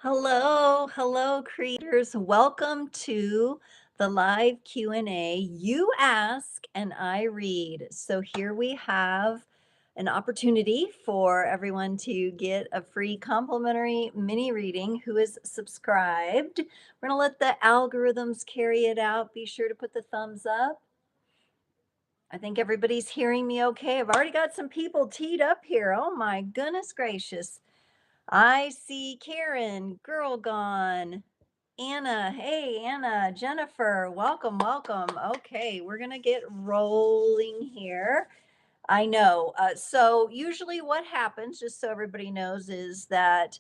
Hello, creators. Welcome to the live Q&A. You ask and I read. So here we have an opportunity for everyone to get a free complimentary mini reading who is subscribed. We're going to let the algorithms carry it out. Be sure to put the thumbs up. I think everybody's hearing me okay. I've already got some people teed up here. Oh my goodness gracious. I see Karen, Girl Gone, Anna. Hey, Anna, Jennifer, welcome. Okay, we're going to get rolling here. I know. So, usually, what happens, just so everybody knows, is that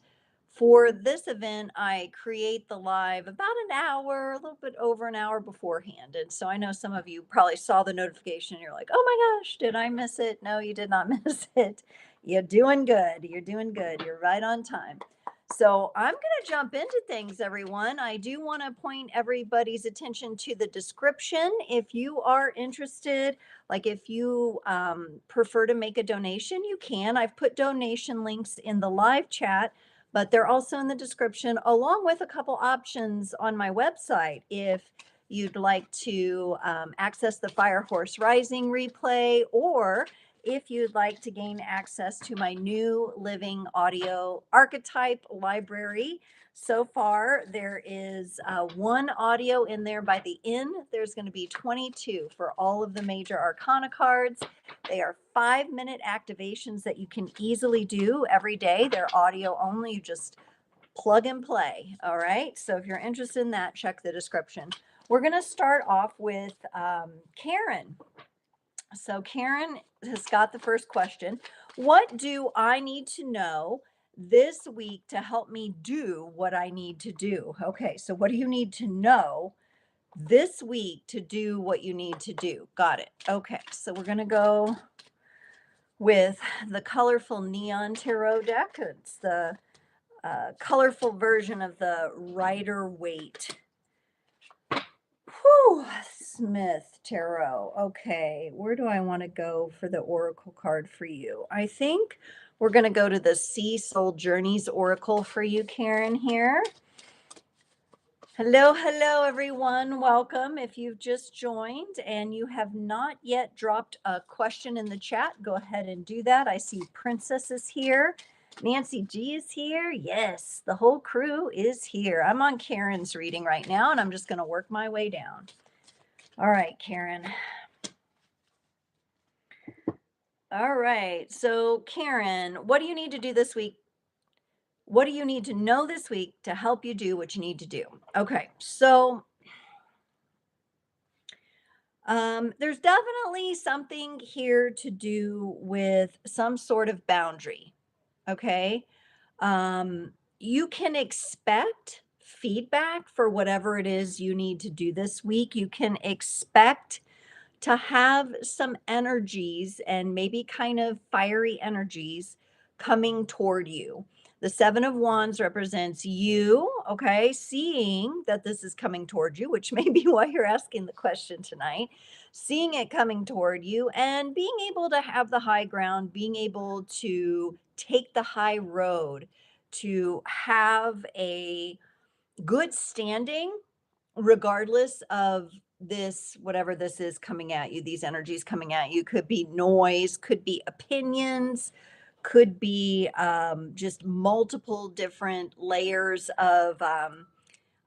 for this event, I create the live about an hour, a little bit over an hour beforehand. And so I know some of you probably saw the notification. You're like, oh my gosh, did I miss it? No, you did not miss it. You're doing good. You're doing good. You're right on time. So I'm going to jump into things, everyone. I do want to point everybody's attention to the description. If you are interested, like if you prefer to make a donation, you can. I've put donation links in the live chat, but they're also in the description, along with a couple options on my website. If you'd like to access the Fire Horse Rising replay, or if you'd like to gain access to my new living audio archetype library. So far, there is one audio in there. By the end, there's going to be 22 for all of the major arcana cards. They are 5-minute activations that you can easily do every day. They're audio only. You just plug and play. All right. So if you're interested in that, check the description. We're going to start off with Karen. So Karen has got the first question. What do I need to know this week to help me do what I need to do? Okay, so what do you need to know this week to do what you need to do? Got it. Okay, so we're going to go with the colorful neon tarot deck. It's the colorful version of the Rider-Waite Smith Tarot. Okay, where do I want to go for the Oracle card for you? I think we're going to go to the Sea Soul Journeys Oracle for you, Karen, here. Hello, everyone. Welcome. If you've just joined and you have not yet dropped a question in the chat, go ahead and do that. I see Princess is here. Nancy G is here. Yes, the whole crew is here. I'm on Karen's reading right now, and I'm just going to work my way down. All right, Karen. All right. So, Karen, what do you need to do this week? What do you need to know this week to help you do what you need to do? Okay. So, there's definitely something here to do with some sort of boundary. Okay. You can expect feedback for whatever it is you need to do this week. You can expect to have some energies and maybe kind of fiery energies coming toward you. The Seven of Wands represents you, okay, seeing that this is coming toward you, which may be why you're asking the question tonight, seeing it coming toward you and being able to have the high ground, being able to take the high road, to have a good standing regardless of this, whatever this is coming at you, these energies coming at you. Could be noise, could be opinions, could be just multiple different layers of I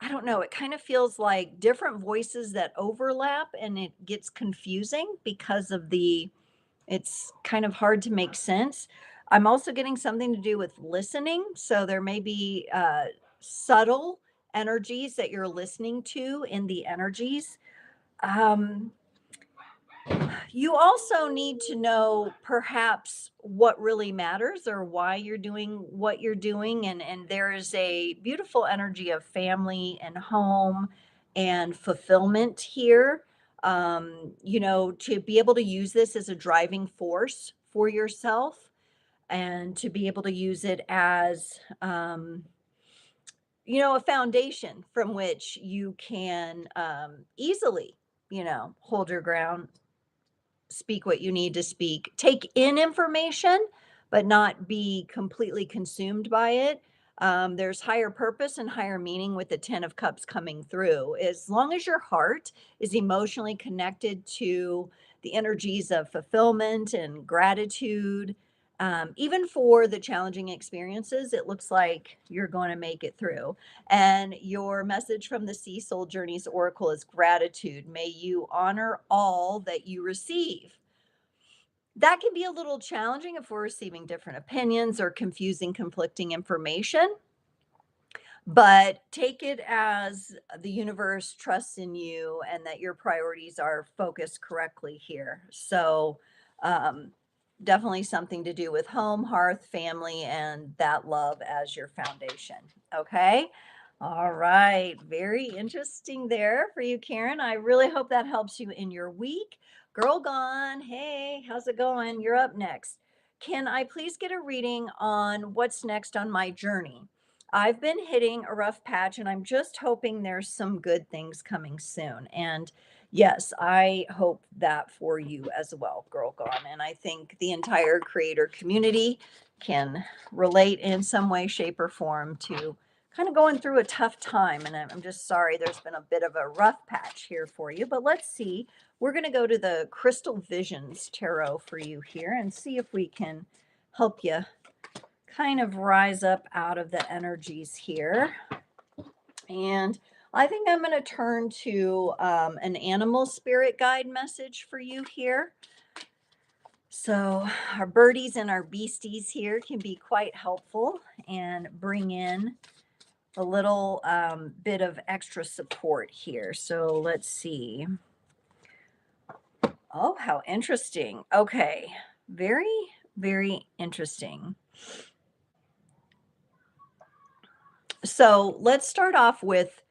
don't know, it kind of feels like different voices that overlap, and it gets confusing because of it's kind of hard to make sense. I'm also getting something to do with listening. So there may be subtle energies that you're listening to in the energies. Um, you also need to know perhaps what really matters or why you're doing what you're doing. And there is a beautiful energy of family and home and fulfillment here. To be able to use this as a driving force for yourself and to be able to use it as, a foundation from which you can easily, hold your ground, speak what you need to speak, take in information, but not be completely consumed by it. There's higher purpose and higher meaning with the 10 of cups coming through. As long as your heart is emotionally connected to the energies of fulfillment and gratitude, even for the challenging experiences, it looks like you're going to make it through. And your message from the Sea Soul Journeys Oracle is gratitude. May you honor all that you receive. That can be a little challenging if we're receiving different opinions or confusing, conflicting information, but take it as the universe trusts in you and that your priorities are focused correctly here. So, um, definitely something to do with home, hearth, family, and that love as your foundation. Okay. All right. Very interesting there for you, Karen. I really hope that helps you in your week. Girl Gone. Hey, how's it going? You're up next. Can I please get a reading on what's next on my journey? I've been hitting a rough patch and I'm just hoping there's some good things coming soon. And yes, I hope that for you as well, Girl Gone. And I think the entire creator community can relate in some way, shape, or form to kind of going through a tough time. And I'm just sorry there's been a bit of a rough patch here for you. But let's see. We're going to go to the Crystal Visions Tarot for you here and see if we can help you kind of rise up out of the energies here. And I think I'm going to turn to an animal spirit guide message for you here. So, our birdies and our beasties here can be quite helpful and bring in a little bit of extra support here. So, let's see. Oh, how interesting. Okay. Very, very interesting. So let's start off with,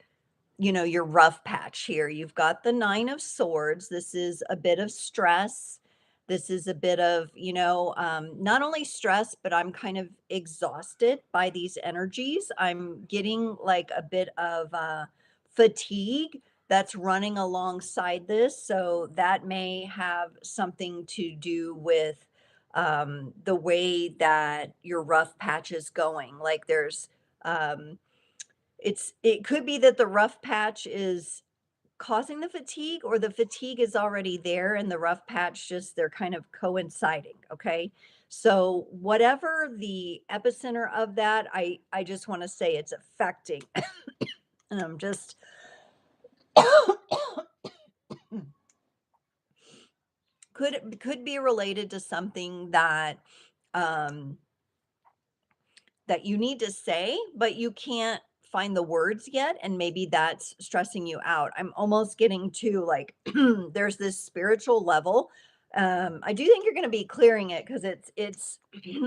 your rough patch here. You've got the 9 of Swords. This is a bit of stress. This is a bit of, not only stress, but I'm kind of exhausted by these energies. I'm getting like a bit of fatigue that's running alongside this. So that may have something to do with the way that your rough patch is going. Like there's, um, it could be that the rough patch is causing the fatigue or the fatigue is already there and the rough patch just they're kind of coinciding, okay? So whatever the epicenter of that, I just want to say it's affecting. And I'm just could be related to something um that you need to say, but you can't find the words yet. And maybe that's stressing you out. I'm almost getting to like, there's this spiritual level. I do think you're going to be clearing it because it's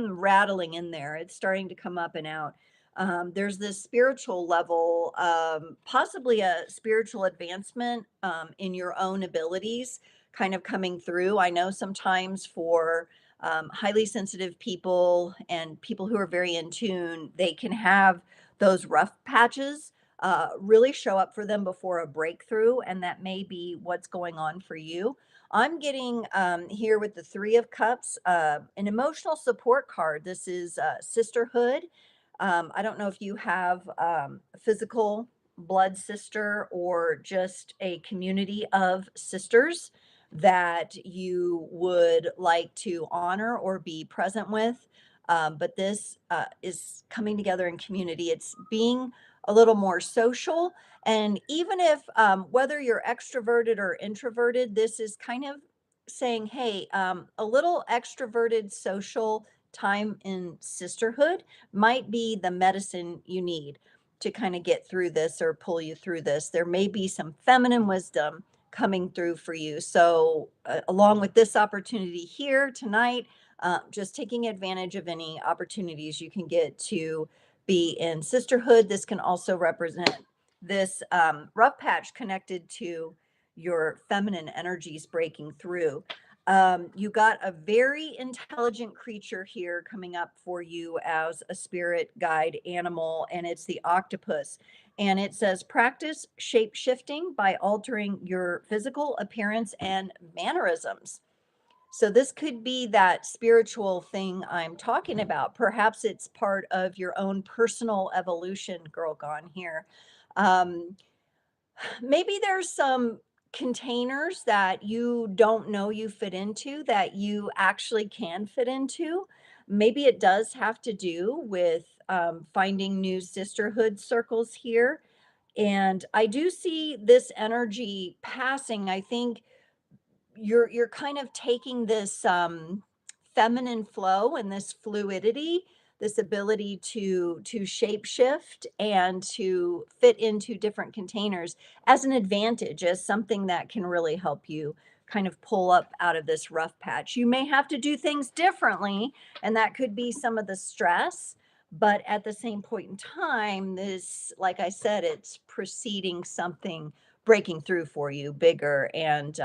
rattling in there. It's starting to come up and out. There's this spiritual level, possibly a spiritual advancement in your own abilities kind of coming through. I know sometimes for highly sensitive people and people who are very in tune, they can have those rough patches really show up for them before a breakthrough. And that may be what's going on for you. I'm getting here with the 3 of Cups, an emotional support card. This is sisterhood. I don't know if you have physical blood sister or just a community of sisters that you would like to honor or be present with. But this is coming together in community. It's being a little more social. And even if, whether you're extroverted or introverted, this is kind of saying, hey, a little extroverted social time in sisterhood might be the medicine you need to kind of get through this or pull you through this. There may be some feminine wisdom coming through for you. So, along with this opportunity here tonight, just taking advantage of any opportunities you can get to be in sisterhood. This can also represent this rough patch connected to your feminine energies breaking through. You got a very intelligent creature here coming up for you as a spirit guide animal, and it's the octopus. And it says, practice shape shifting by altering your physical appearance and mannerisms. So this could be that spiritual thing I'm talking about. Perhaps it's part of your own personal evolution, girl gone here. Um, Maybe there's some containers that you don't know you fit into that you actually can fit into. Maybe it does have to do with finding new sisterhood circles here. And I do see this energy passing. I think you're kind of taking this feminine flow and this fluidity, this ability to shape shift and to fit into different containers as an advantage, as something that can really help you kind of pull up out of this rough patch. You may have to do things differently, and that could be some of the stress, but at the same point in time, this, like I said, it's preceding something breaking through for you bigger and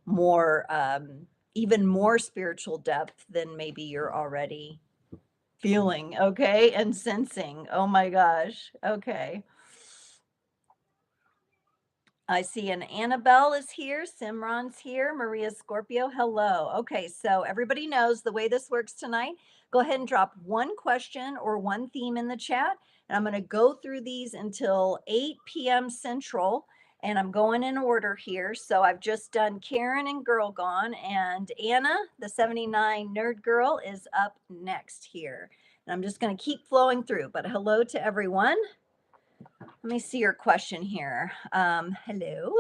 more even more spiritual depth than maybe you're already feeling, okay, and sensing. Oh my gosh. Okay. I see an Annabelle is here, Simran's here, Maria Scorpio, hello. Okay, so everybody knows the way this works tonight. Go ahead and drop one question or one theme in the chat, and I'm going to go through these until 8 p.m. Central, and I'm going in order here. So I've just done Karen and Girl Gone, and Anna, the 79 Nerd Girl, is up next here. And I'm just going to keep flowing through, but hello to everyone. Let me see your question here. Hello.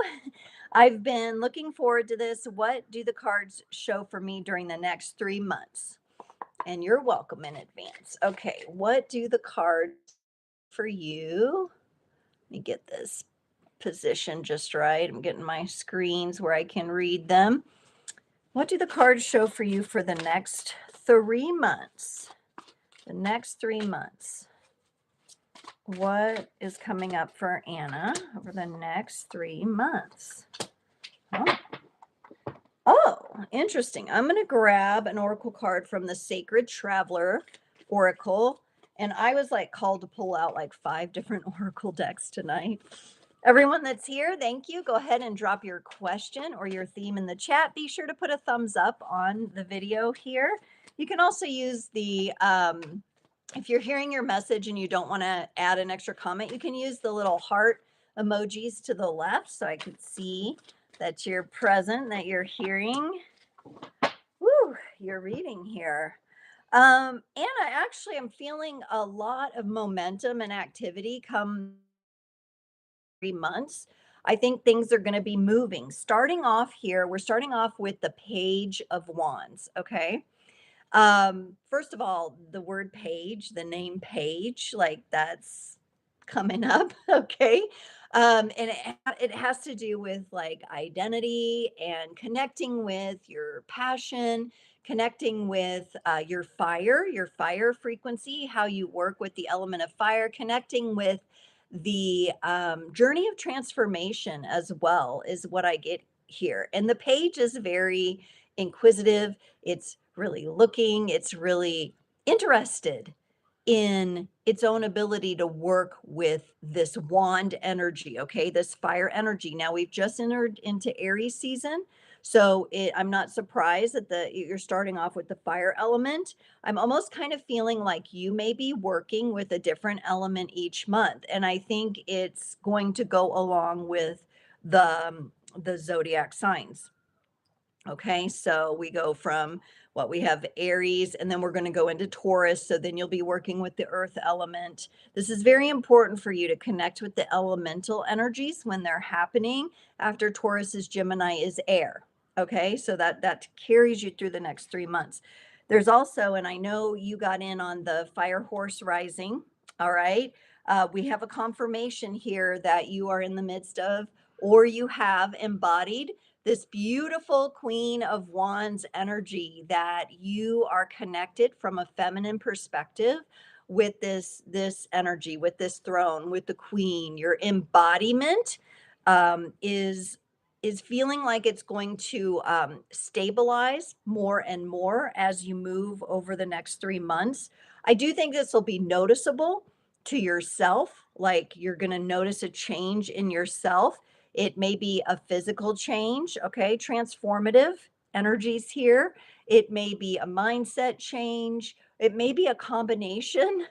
I've been looking forward to this. What do the cards show for me during the next 3 months? And you're welcome in advance. Okay, what do the cards for you? Let me get this position just right. I'm getting my screens where I can read them. What do the cards show for you for the next 3 months? The next 3 months. What is coming up for Anna over the next 3 months? Oh, interesting. I'm going to grab an oracle card from the Sacred Traveler Oracle. And I was like called to pull out like 5 different oracle decks tonight. Everyone that's here, thank you. Go ahead and drop your question or your theme in the chat. Be sure to put a thumbs up on the video here. You can also use the if you're hearing your message and you don't want to add an extra comment, you can use the little heart emojis to the left so I can see that you're present, that you're hearing. Woo, you're reading here. Anna, actually, I'm feeling a lot of momentum and activity come 3 months. I think things are going to be moving. Starting off here, we're starting off with the Page of Wands, okay? First of all, the word page, the name page, like that's coming up, okay? And it has to do with like identity and connecting with your passion, connecting with your fire frequency, how you work with the element of fire, connecting with the journey of transformation as well is what I get here. And the page is very inquisitive. It's really looking, it's really interested in its own ability to work with this wand energy, okay? This fire energy. Now we've just entered into Aries season. So I'm not surprised that you're starting off with the fire element. I'm almost kind of feeling like you may be working with a different element each month. And I think it's going to go along with the zodiac signs. Okay, so we go from what we have Aries, and then we're going to go into Taurus. So then you'll be working with the earth element. This is very important for you to connect with the elemental energies when they're happening. After Taurus is Gemini is air. Okay, so that carries you through the next 3 months. There's also, and I know you got in on the fire horse rising. All right, we have a confirmation here that you are in the midst of, or you have embodied this beautiful Queen of Wands energy, that you are connected from a feminine perspective with this energy, with this throne, with the queen. Your embodiment is feeling like it's going to stabilize more and more as you move over the next 3 months. I do think this will be noticeable to yourself, like you're going to notice a change in yourself. It may be a physical change, okay, transformative energies here. It may be a mindset change. It may be a combination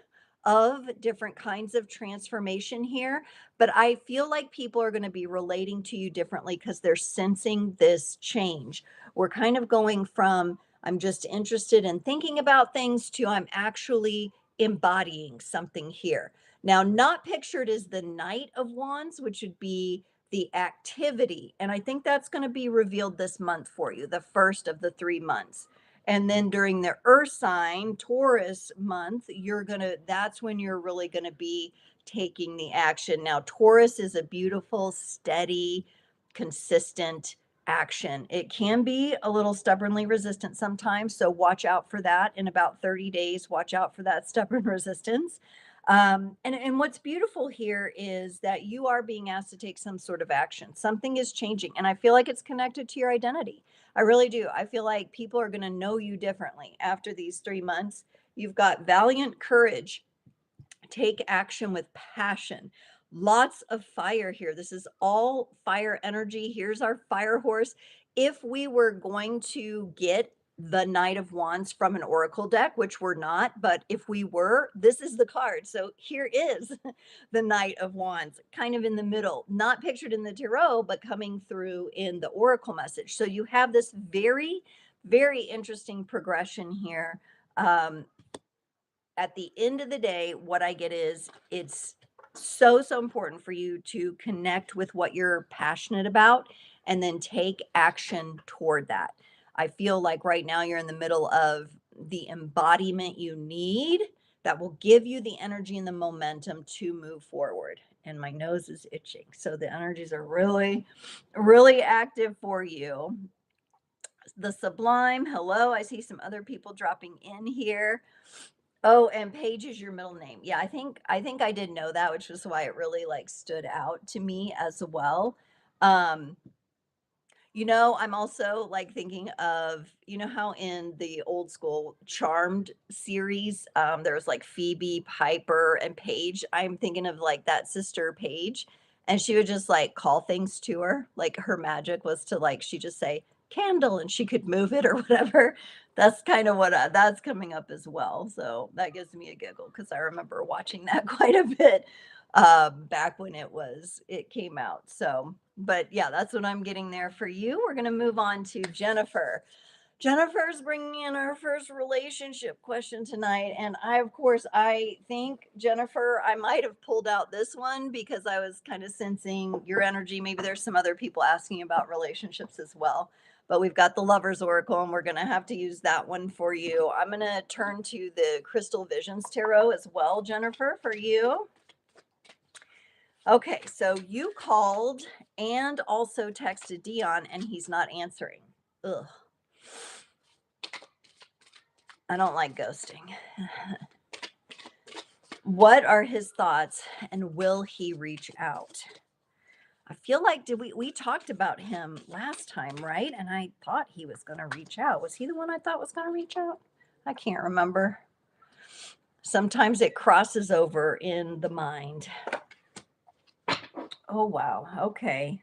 of different kinds of transformation here, but I feel like people are going to be relating to you differently because they're sensing this change. We're kind of going from I'm just interested in thinking about things to I'm actually embodying something here. Now, not pictured is the Knight of Wands, which would be the activity. And I think that's going to be revealed this month for you, the first of the 3 months. And then during the Earth sign, Taurus month, that's when you're really going to be taking the action. Now, Taurus is a beautiful, steady, consistent action. It can be a little stubbornly resistant sometimes. So watch out for that in about 30 days. Watch out for that stubborn resistance. And what's beautiful here is that you are being asked to take some sort of action. Something is changing, and I feel like it's connected to your identity. I really do. I feel like people are going to know you differently after these 3 months. You've got valiant courage, take action with passion. Lots of fire here. This is all fire energy. Here's our fire horse. If we were going to get the Knight of Wands from an oracle deck, which we're not, but if we were, this is the card. So here is the Knight of Wands, kind of in the middle, not pictured in the tarot, but coming through in the oracle message. So you have this very, very interesting progression here. At the end of the day, what I get is it's so important for you to connect with what you're passionate about and then take action toward that. I feel like right now you're in the middle of the embodiment you need that will give you the energy and the momentum to move forward. And my nose is itching. So the energies are really, really active for you. The sublime, hello. I see some other people dropping in here. Oh, and Paige is your middle name. Yeah, I think I did know that, which was why it really like stood out to me as well. Um, I'm also like thinking of, how in the old school Charmed series, there was like Phoebe, Piper, and Paige. I'm thinking of like that sister Paige, and she would just like call things to her. Like her magic was to like she just say candle and she could move it or whatever. That's kind of what that's coming up as well. So that gives me a giggle because I remember watching that quite a bit back when it came out. So, but yeah, that's what I'm getting there for you. We're going to move on to Jennifer. Jennifer's bringing in our first relationship question tonight. And of course, I think, Jennifer, I might have pulled out this one because I was kind of sensing your energy. Maybe there's some other people asking about relationships as well. But we've got the Lover's Oracle, and we're going to have to use that one for you. I'm going to turn to the Crystal Visions Tarot as well, Jennifer, for you. Okay, so you called and also texted Dion, and he's not answering. Ugh. I don't like ghosting. What are his thoughts, and will he reach out? I feel like we talked about him last time, right? And I thought he was going to reach out. Was he the one I thought was going to reach out? I can't remember. Sometimes it crosses over in the mind. Oh, wow. Okay.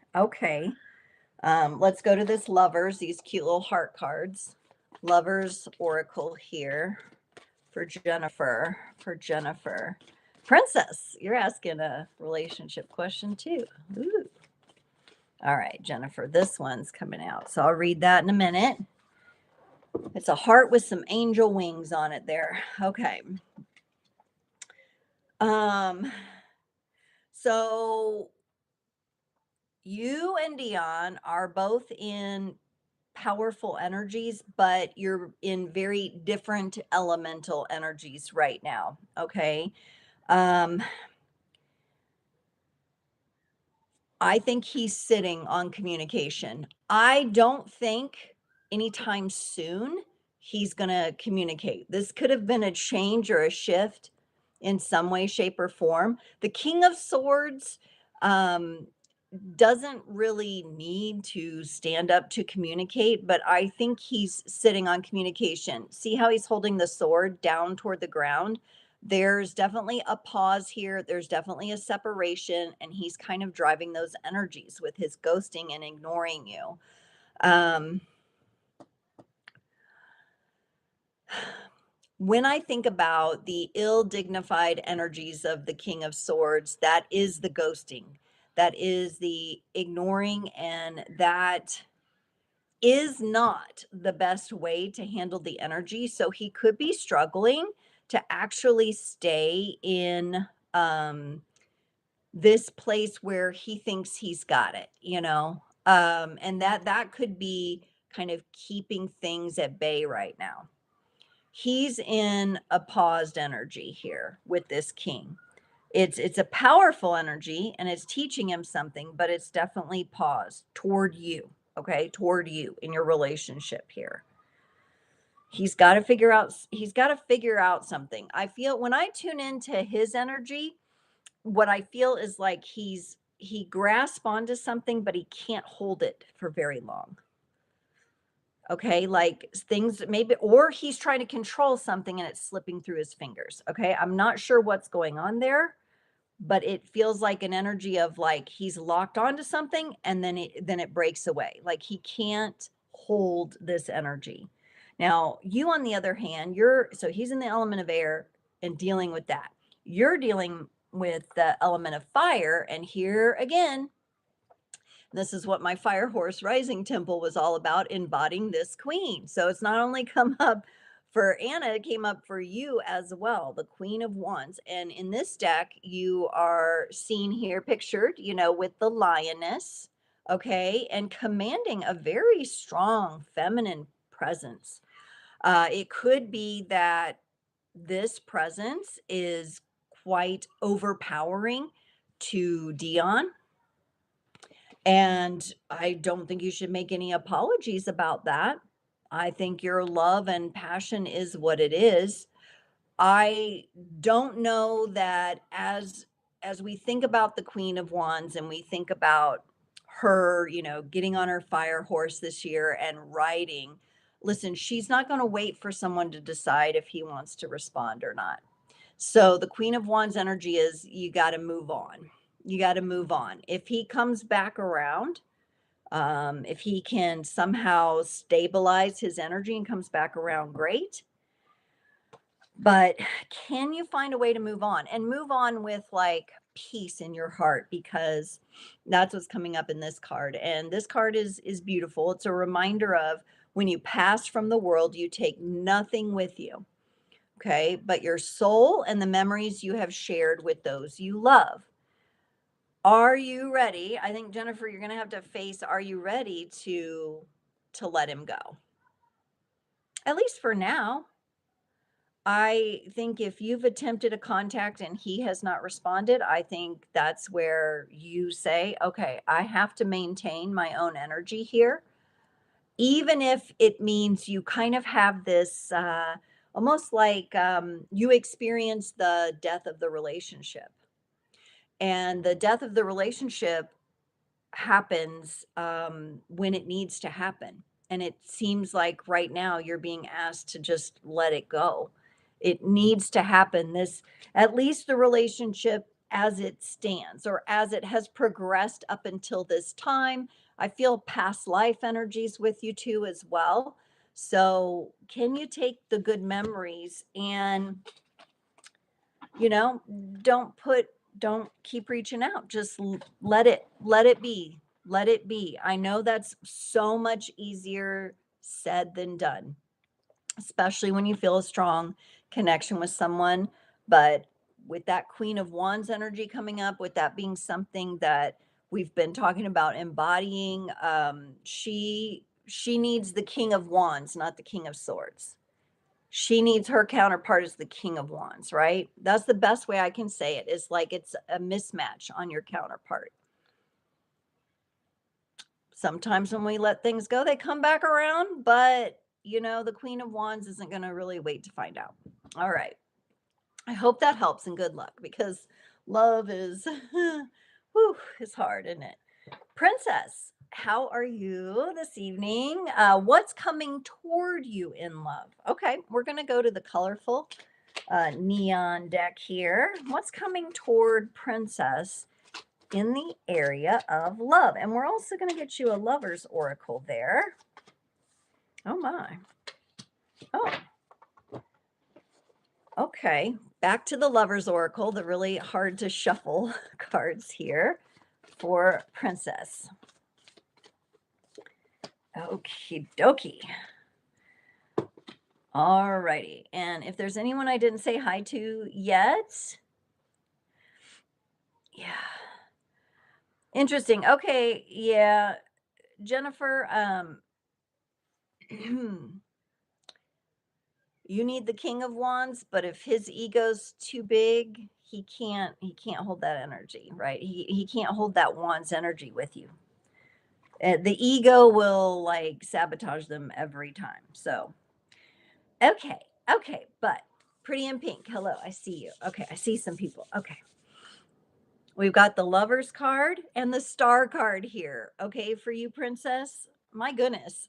Let's go to this Lovers, these cute little heart cards. Lovers Oracle here for Jennifer. Princess, you're asking a relationship question too. Ooh. All right, Jennifer, this one's coming out. So I'll read that in a minute. It's a heart with some angel wings on it there. Okay. So you and Dion are both in powerful energies, but you're in very different elemental energies right now. Okay. Um, I think he's sitting on communication. I don't think anytime soon he's going to communicate. This could have been a change or a shift in some way, shape, or form. The King of Swords um, doesn't really need to stand up to communicate, but I think he's sitting on communication. See how he's holding the sword down toward the ground? There's definitely a pause here. There's definitely a separation, and he's kind of driving those energies with his ghosting and ignoring you. Um, When I think about the ill-dignified energies of the King of Swords, that is the ghosting, that is the ignoring, and that is not the best way to handle the energy. So he could be struggling to actually stay in this place where he thinks he's got it, and that could be kind of keeping things at bay right now. He's in a paused energy here with this king. It's a powerful energy and it's teaching him something, but it's definitely paused toward you, okay? Toward you in your relationship here. He's got to figure out something. I feel when I tune into his energy, what I feel is like he grasps onto something, but he can't hold it for very long. Okay, like things maybe, or he's trying to control something and it's slipping through his fingers. Okay, I'm not sure what's going on there, but it feels like an energy of like he's locked onto something and then it breaks away. Like he can't hold this energy. Now, you on the other hand, so he's in the element of air and dealing with that. You're dealing with the element of fire, and here again, this is what my fire horse rising temple was all about, embodying this queen. So it's not only come up for Anna, it came up for you as well, the Queen of Wands. And in this deck, you are seen here pictured, with the lioness, okay, and commanding a very strong feminine presence. It could be that this presence is quite overpowering to Dion, and I don't think you should make any apologies about that. I think your love and passion is what it is. I don't know that as we think about the Queen of Wands and we think about her, getting on her fire horse this year and riding, listen, she's not going to wait for someone to decide if he wants to respond or not. So the Queen of Wands energy is you got to move on. You got to move on. If he comes back around, if he can somehow stabilize his energy and comes back around, great. But can you find a way to move on and move on with like peace in your heart? Because that's what's coming up in this card. And this card is beautiful. It's a reminder of when you pass from the world, you take nothing with you. Okay, but your soul and the memories you have shared with those you love. Are you ready? I think, Jennifer, you're going to have to face, are you ready to let him go? At least for now. I think if you've attempted a contact and he has not responded, I think that's where you say, okay, I have to maintain my own energy here, even if it means you kind of have this almost like you experience the death of the relationship. And the death of the relationship happens when it needs to happen. And it seems like right now you're being asked to just let it go. It needs to happen. At least the relationship as it stands or as it has progressed up until this time. I feel past life energies with you too as well. So, can you take the good memories and, you know, don't put don't keep reaching out. Just let it be. Let it be. I know that's so much easier said than done, especially when you feel a strong connection with someone. But with that Queen of Wands energy coming up, with that being something that we've been talking about embodying, she needs the King of Wands, not the King of Swords. She needs her counterpart as the King of Wands, right? That's the best way I can say it, is like it's a mismatch on your counterpart. Sometimes when we let things go, they come back around, but the Queen of Wands isn't going to really wait to find out. All right. I hope that helps, and good luck, because love is, whew, it's hard, isn't it? Princess, how are you this evening? What's coming toward you in love? Okay, we're going to go to the colorful neon deck here. What's coming toward Princess in the area of love? And we're also going to get you a lover's oracle there. Oh my. Oh, Okay, back to the Lover's Oracle, the really hard to shuffle cards here for Princess. Okie dokie. All righty. And if there's anyone I didn't say hi to yet, yeah. Interesting. Okay, yeah. Jennifer, you need the King of Wands, but if his ego's too big, he can't hold that energy, right? He can't hold that Wands energy with you. The ego will like sabotage them every time. So, okay, okay, but pretty in pink. Hello, I see you. Okay, I see some people. Okay. We've got the Lovers card and the Star card here. Okay, for you, Princess. My goodness.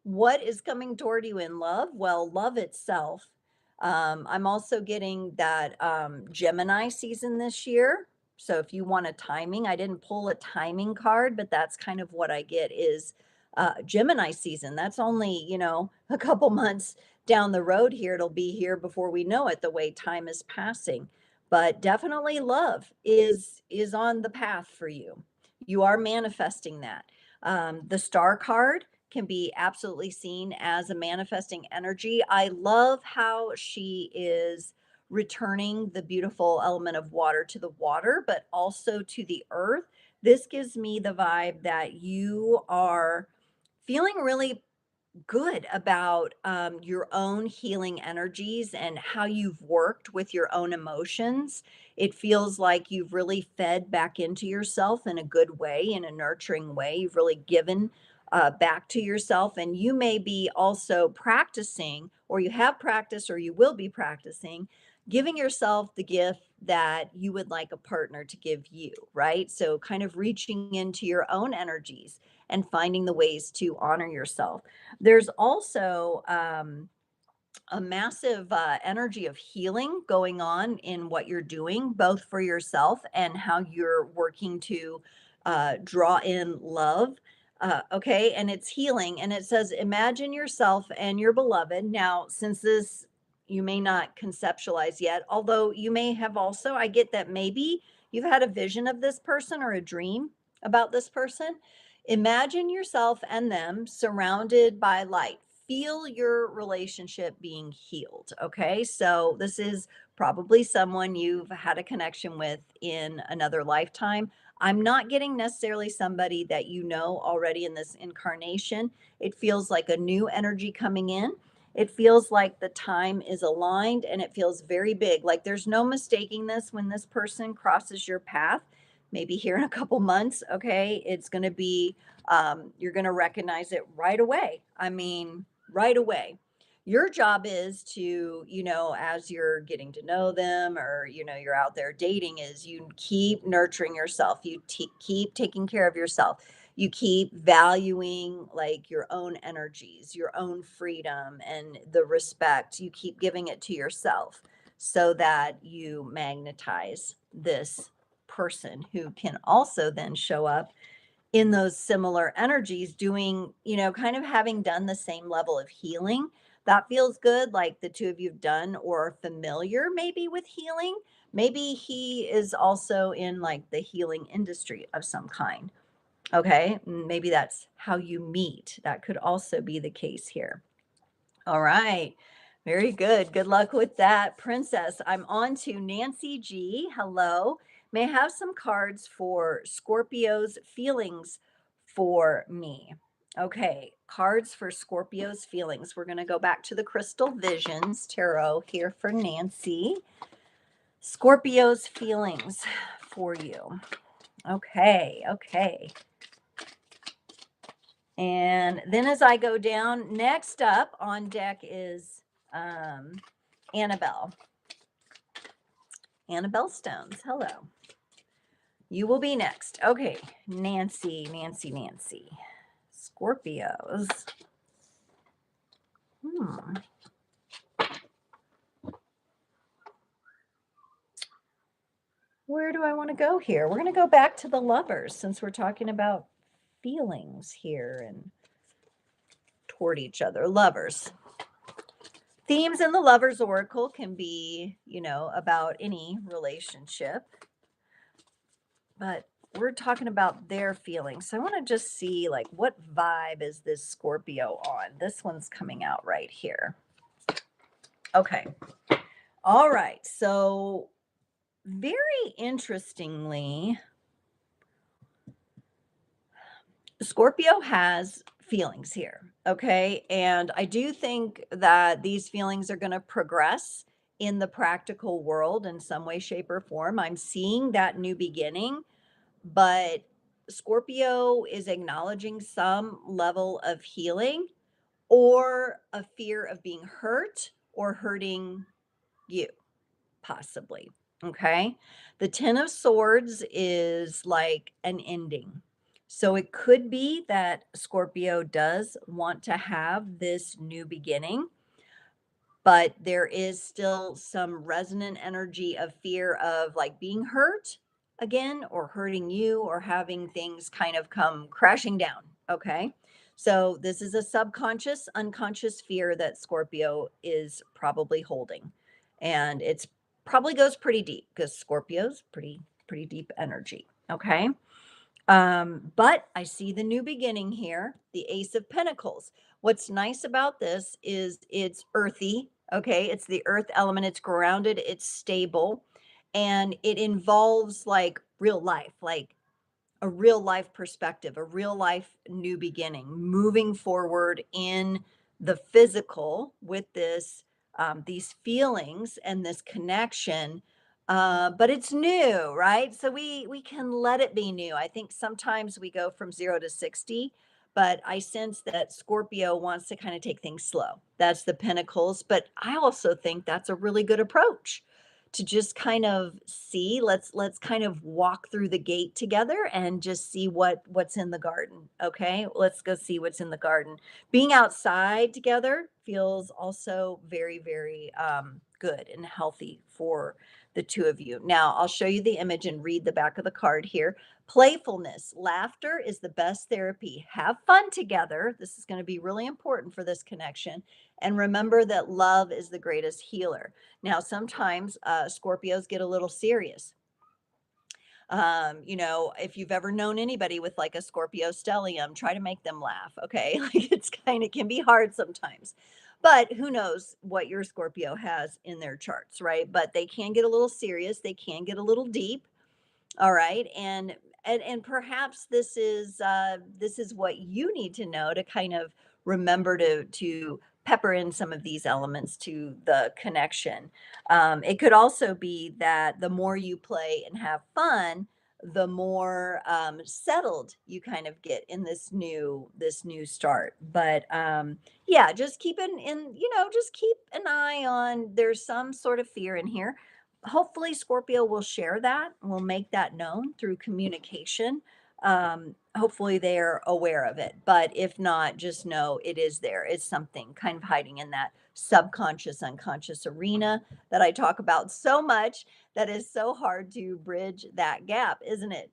What is coming toward you in love? Well, love itself. I'm also getting that Gemini season this year. So if you want a timing, I didn't pull a timing card, but that's kind of what I get is Gemini season. That's only, a couple months down the road here. It'll be here before we know it, the way time is passing. But definitely love is on the path for you. You are manifesting that. The Star card can be absolutely seen as a manifesting energy. I love how she is returning the beautiful element of water to the water, but also to the earth. This gives me the vibe that you are feeling really good about your own healing energies and how you've worked with your own emotions. It feels like you've really fed back into yourself in a good way, in a nurturing way. You've really given back to yourself. And you may be also practicing, or you have practiced, or you will be practicing, giving yourself the gift that you would like a partner to give you, right? So, kind of reaching into your own energies and finding the ways to honor yourself. There's also a massive energy of healing going on in what you're doing, both for yourself and how you're working to draw in love. Okay, and it's healing. And it says, imagine yourself and your beloved. Now, since this you may not conceptualize yet, although you may have also, I get that maybe you've had a vision of this person or a dream about this person. Imagine yourself and them surrounded by light. Feel your relationship being healed. Okay. So, this is probably someone you've had a connection with in another lifetime. I'm not getting necessarily somebody that you know already in this incarnation. It feels like a new energy coming in. It feels like the time is aligned and it feels very big. Like there's no mistaking this when this person crosses your path, maybe here in a couple months. Okay. It's going to be, you're going to recognize it right away. I mean, right away. Your job is to, as you're getting to know them or, you're out there dating, is you keep nurturing yourself. You keep taking care of yourself. You keep valuing like your own energies, your own freedom and the respect. You keep giving it to yourself so that you magnetize this person who can also then show up in those similar energies doing, kind of having done the same level of healing. That feels good. Like the two of you have done or are familiar maybe with healing. Maybe he is also in like the healing industry of some kind. Okay. Maybe that's how you meet. That could also be the case here. All right. Very good. Good luck with that, Princess. I'm on to Nancy G. Hello. May I have some cards for Scorpio's feelings for me? Okay. Cards for Scorpio's feelings. We're going to go back to the Crystal Visions Tarot here for Nancy. Scorpio's feelings for you. Okay. Okay. And then as I go down, next up on deck is Annabelle. Annabelle Stones. Hello. You will be next. Okay. Nancy. Scorpios. Where do I want to go here? We're going to go back to the Lovers since we're talking about feelings here and toward each other. Lovers. Themes in the Lover's Oracle can be, about any relationship, but we're talking about their feelings. So I want to just see, like, what vibe is this Scorpio on? This one's coming out right here. Okay. All right. So, very interestingly, Scorpio has feelings here. Okay. And I do think that these feelings are going to progress in the practical world in some way, shape, or form. I'm seeing that new beginning, but Scorpio is acknowledging some level of healing or a fear of being hurt or hurting you, possibly. Okay. The 10 of Swords is like an ending. So it could be that Scorpio does want to have this new beginning, but there is still some resonant energy of fear of like being hurt again or hurting you or having things kind of come crashing down. Okay. So this is a subconscious, unconscious fear that Scorpio is probably holding. And it's probably goes pretty deep because Scorpio's pretty deep energy. Okay. But I see the new beginning here, the Ace of Pentacles. What's nice about this is it's earthy, okay? It's the earth element, it's grounded, it's stable, and it involves like real life, like a real life perspective, a real life new beginning, moving forward in the physical with this, these feelings and this connection. But it's new, right? So we can let it be new. I think sometimes we go from 0 to 60, but I sense that Scorpio wants to kind of take things slow. That's the Pentacles, but I also think that's a really good approach to just kind of see, let's kind of walk through the gate together and just see what's in the garden. Okay, let's go see what's in the garden. Being outside together feels also very good and healthy for the two of you. Now I'll show you the image and read the back of the card here. Playfulness, laughter is the best therapy. Have fun together. This is going to be really important for this connection. And remember that love is the greatest healer. Now, sometimes Scorpios get a little serious. If you've ever known anybody with like a Scorpio stellium, try to make them laugh. Okay. Like it's kind of can be hard sometimes. But who knows what your Scorpio has in their charts, right? But they can get a little serious, they can get a little deep. All right. And perhaps this is what you need to know to kind of remember to pepper in some of these elements to the connection. It could also be that the more you play and have fun, the more settled you kind of get in this new start. But yeah, just keep just keep an eye on. There's some sort of fear in here. Hopefully Scorpio will share that, will make that known through communication. Hopefully they're aware of it, but if not, just know it is there. It's something kind of hiding in that subconscious unconscious arena that I talk about so much, that is so hard to bridge that gap, isn't it?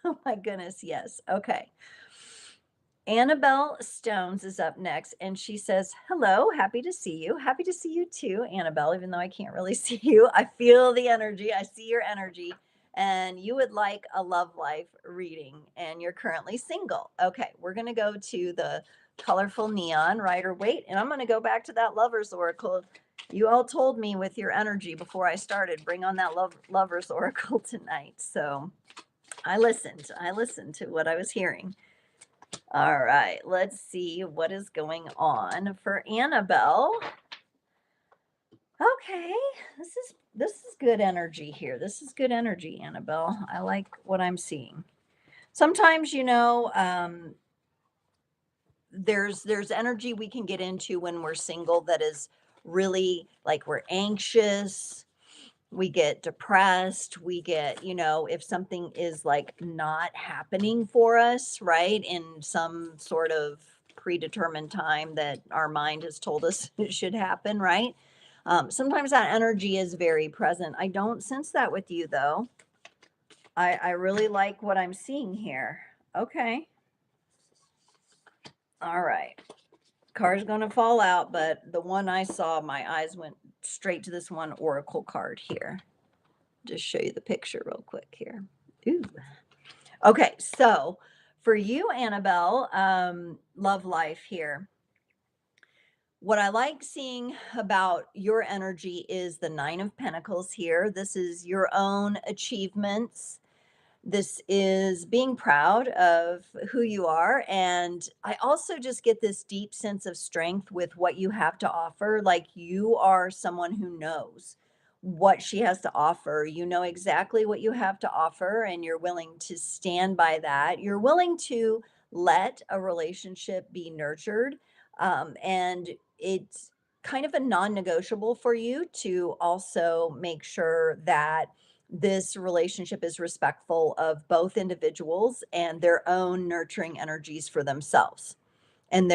Oh my goodness, yes. Okay. Annabelle Stones is up next, and she says, "Hello, happy to see you. Happy to see you too, Annabelle, even though I can't really see you. I feel the energy, I see your energy, and you would like a love life reading, and you're currently single. Okay, we're going to go to the colorful neon, Rider Waite, and I'm going to go back to that Lover's Oracle. You all told me with your energy before I started, bring on that Lover's Oracle tonight. So I listened to what I was hearing. All right, let's see what is going on for Annabelle. Okay, this is good energy here. This is good energy, Annabelle. I like what I'm seeing. Sometimes, there's energy we can get into when we're single that is really like we're anxious, we get depressed, we get, if something is like not happening for us, right, in some sort of predetermined time that our mind has told us it should happen, right? Sometimes that energy is very present. I don't sense that with you though. I really like what I'm seeing here. Okay. All right. Car's gonna fall out, but the one I saw, my eyes went straight to this one oracle card here. Just show you the picture real quick here. Ooh. Okay, so for you, Annabelle, love life here. What I like seeing about your energy is the Nine of Pentacles here. This is your own achievements. This is being proud of who you are. And I also just get this deep sense of strength with what you have to offer. Like you are someone who knows what she has to offer. You know exactly what you have to offer, and you're willing to stand by that. You're willing to let a relationship be nurtured. And it's kind of a non negotiable for you to also make sure that this relationship is respectful of both individuals and their own nurturing energies for themselves. And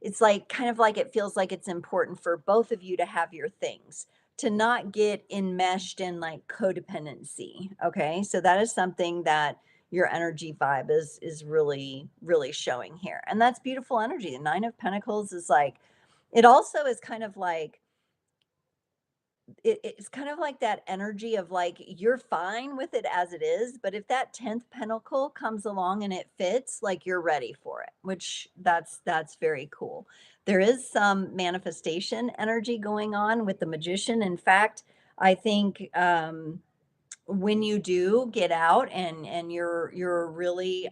it's like kind of like it feels like it's important for both of you to have your things, to not get enmeshed in like codependency. Okay. So that is something that your energy vibe is really, really showing here. And that's beautiful energy. The Nine of Pentacles is like, it also is kind of like it's kind of like that energy of like you're fine with it as it is, but if that 10th pentacle comes along and it fits, like you're ready for it, which that's very cool. There is some manifestation energy going on with the Magician. In fact, I think when you do get out and you're really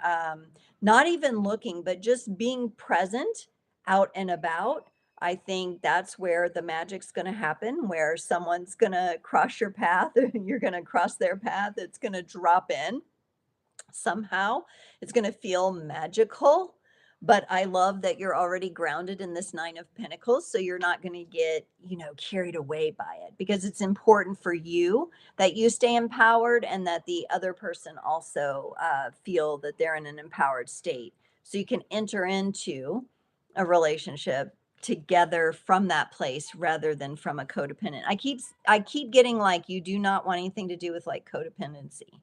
not even looking but just being present out and about, I think that's where the magic's going to happen, where someone's going to cross your path and you're going to cross their path. It's going to drop in somehow. It's going to feel magical. But I love that you're already grounded in this Nine of Pentacles. So you're not going to get, carried away by it, because it's important for you that you stay empowered and that the other person also feel that they're in an empowered state. So you can enter into a relationship together from that place rather than from a codependent. I keep getting like you do not want anything to do with like codependency.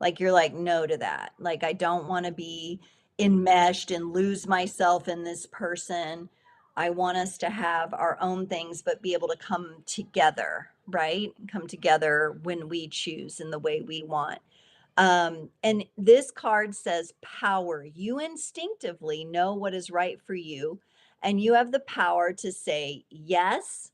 Like you're like, no to that. Like, I don't want to be enmeshed and lose myself in this person. I want us to have our own things, but be able to come together, right? Come together when we choose in the way we want. And this card says power. You instinctively know what is right for you, and you have the power to say yes,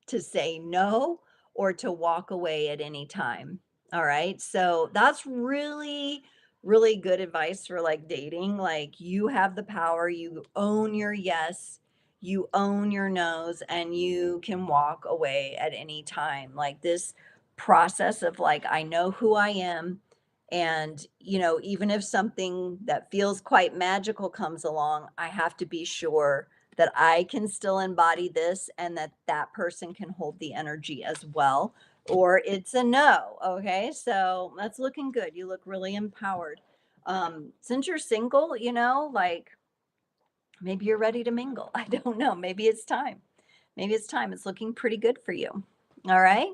to say no, or to walk away at any time. All right. So that's really, really good advice for like dating. Like you have the power, you own your yes, you own your no's, and you can walk away at any time. Like this process of like, I know who I am. And, even if something that feels quite magical comes along, I have to be sure that I can still embody this and that that person can hold the energy as well, or it's a no. Okay. So that's looking good. You look really empowered. Since you're single, like maybe you're ready to mingle. I don't know. Maybe it's time. Maybe it's time. It's looking pretty good for you. All right.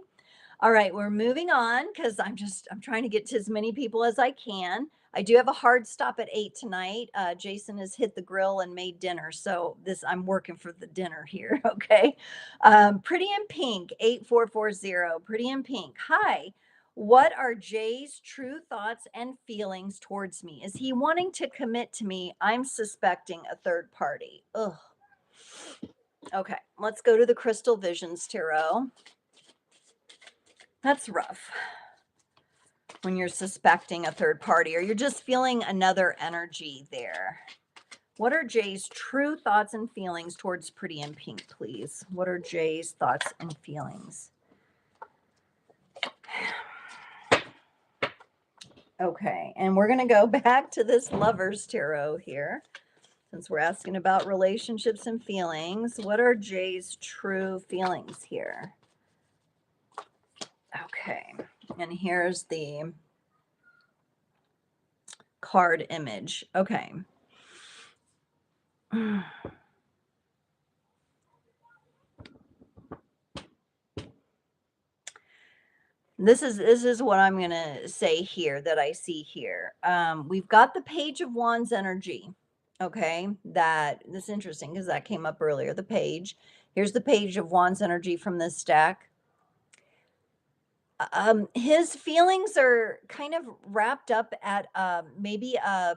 All right, we're moving on because I'm trying to get to as many people as I can. I do have a hard stop at 8 tonight. Jason has hit the grill and made dinner, so I'm working for the dinner here. Okay. Pretty in Pink 8440. Pretty in Pink. Hi. What are Jay's true thoughts and feelings towards me? Is he wanting to commit to me? I'm suspecting a third party. Ugh. Okay, let's go to the Crystal Visions Tarot. That's rough when you're suspecting a third party or you're just feeling another energy there. What are Jay's true thoughts and feelings towards Pretty in Pink, please? What are Jay's thoughts and feelings? Okay, and we're going to go back to this Lover's Tarot here. Since we're asking about relationships and feelings, what are Jay's true feelings here? Okay, and here's the card image. Okay. This is what I'm gonna say here that I see here. We've got the Page of Wands energy. Okay, that's interesting because that came up earlier. The page. Here's the page of Wands energy from this deck. His feelings are kind of wrapped up at maybe a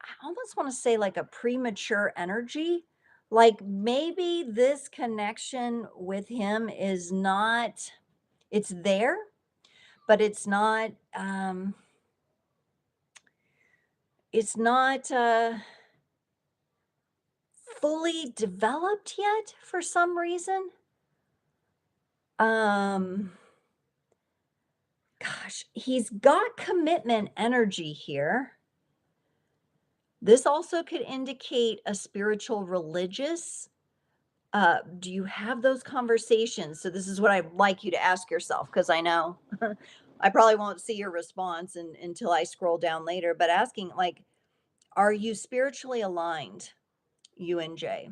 I almost want to say like a premature energy. Like maybe this connection with him is not, it's there, but it's not fully developed yet for some reason. Um Gosh, he's got commitment energy here. This also could indicate a spiritual religious. Do you have those conversations? So this is what I'd like you to ask yourself because I know I probably won't see your response until I scroll down later. But asking like, are you spiritually aligned, you and Jay?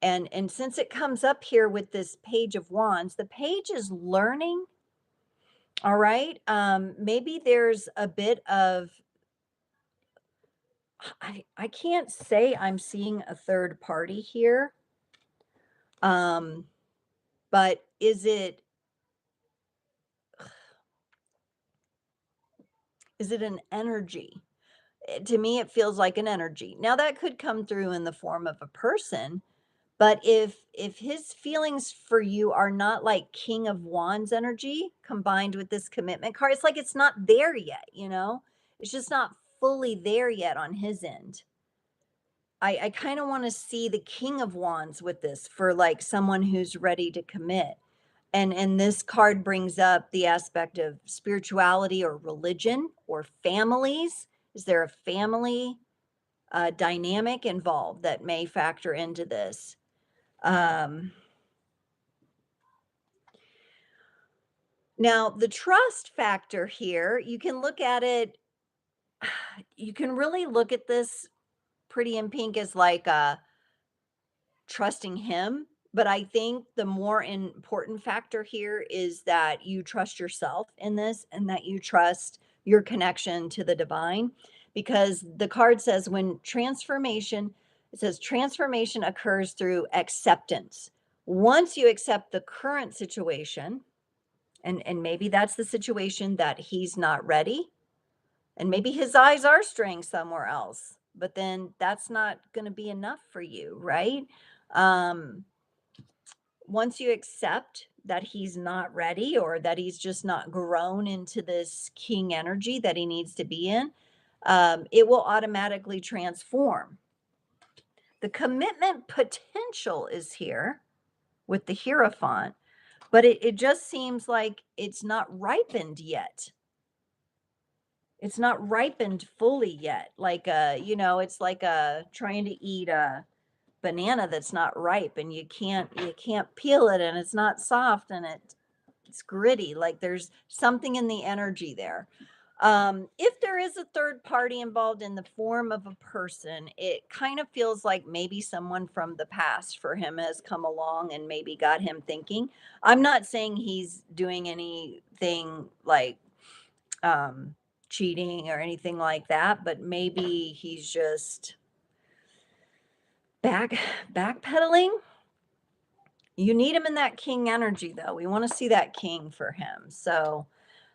And since it comes up here with this page of wands, the page is learning. All right. Maybe there's a bit of I can't say I'm seeing a third party here. Um, but is it an energy? To me, it feels like an energy. Now that could come through in the form of a person, but if his feelings for you are not like King of Wands energy combined with this commitment card, it's like it's not there yet, you know? It's just not fully there yet on his end. I kind of want to see the King of Wands with this for like someone who's ready to commit. And this card brings up the aspect of spirituality or religion or families. Is there a family dynamic involved that may factor into this? Um, Now, the trust factor here, you can look at it, you can really look at this pretty in pink as like trusting him. But I think the more important factor here is that you trust yourself in this and that you trust your connection to the divine. Because the card says when transformation, it says transformation occurs through acceptance. Once you accept the current situation, and maybe that's the situation that he's not ready, and maybe his eyes are straying somewhere else, but then that's not going to be enough for you, right? Um, Once you accept that he's not ready or that he's just not grown into this king energy that he needs to be in, it will automatically transform. The commitment potential is here with the Hierophant, but it just seems like it's not ripened yet. It's not ripened fully yet. Like it's like trying to eat a banana that's not ripe and you can't peel it and it's not soft and it's gritty. Like there's something in the energy there. If there is a third party involved in the form of a person, it kind of feels like maybe someone from the past for him has come along and maybe got him thinking. I'm not saying he's doing anything like um, cheating or anything like that, but maybe he's just back backpedaling. You need him in that king energy though. We want to see that king for him. So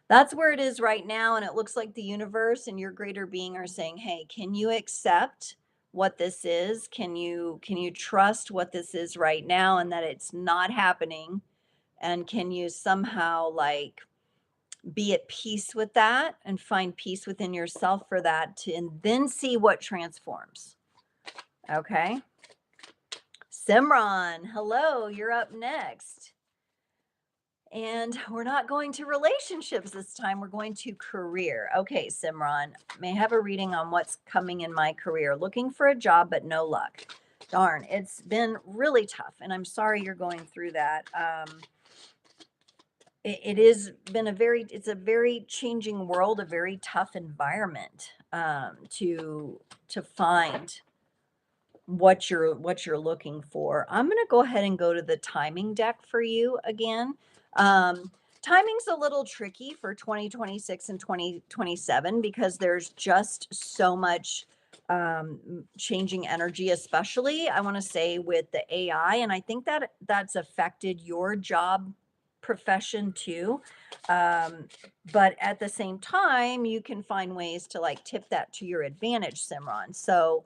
that's where it is right now. And it looks like the universe and your greater being are saying, hey, can you accept what this is? Can you trust what this is right now and that it's not happening? And can you somehow like be at peace with that and find peace within yourself for that to and then see what transforms. Okay. Simran, hello, you're up next. And we're not going to relationships this time. We're going to career. Okay, Simran, may I have a reading on what's coming in my career. Looking for a job, but no luck. Darn, it's been really tough. And I'm sorry you're going through that. It is been it's a very changing world, a very tough environment to find what you're looking for. I'm going to go ahead and go to the timing deck for you again. Timing's a little tricky for 2026 and 2027 because there's just so much changing energy, especially I want to say with the AI. And I think that that's affected your job profession too. Um, but at the same time, you can find ways to like tip that to your advantage, Simran. So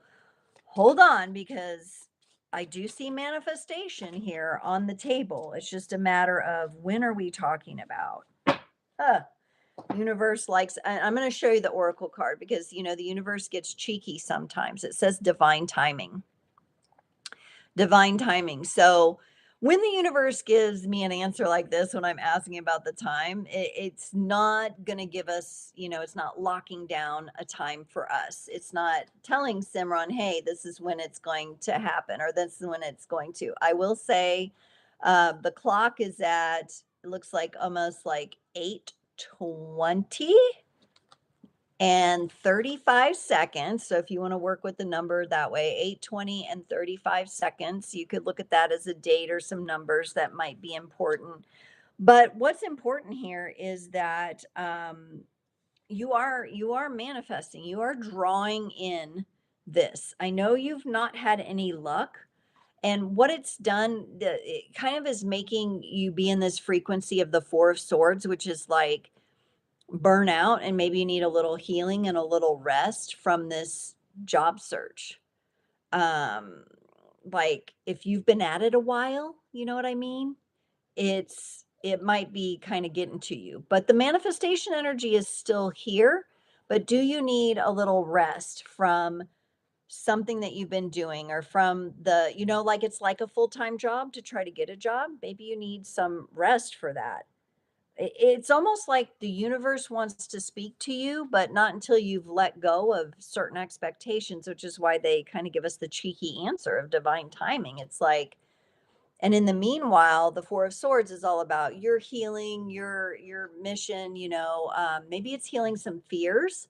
hold on, because I do see manifestation here on the table. It's just a matter of when are we talking about? Huh. Universe likes, I'm going to show you the oracle card because, you know, the universe gets cheeky sometimes. It says divine timing. Divine timing. So when the universe gives me an answer like this, when I'm asking about the time, it's not going to give us, you know, it's not locking down a time for us. It's not telling Simran, hey, this is when it's going to happen, or this is when it's going to. I will say the clock is at, it looks like almost like 8:20 and 35 seconds. So if you want to work with the number that way, 8:20 and 35 seconds, you could look at that as a date or some numbers that might be important. But what's important here is that you are manifesting, you are drawing in this. I know you've not had any luck. And what it's done, it kind of is making you be in this frequency of the Four of Swords, which is like burnout, and maybe you need a little healing and a little rest from this job search. Um, like if you've been at it a while, you know what I mean? It might be kind of getting to you, but the manifestation energy is still here. But do you need a little rest from something that you've been doing, or from the, you know, like it's like a full-time job to try to get a job? Maybe you need some rest for that. It's almost like the universe wants to speak to you, but not until you've let go of certain expectations, which is why they kind of give us the cheeky answer of divine timing. It's like, and in the meanwhile, the Four of Swords is all about your healing, your mission. You know, maybe it's healing some fears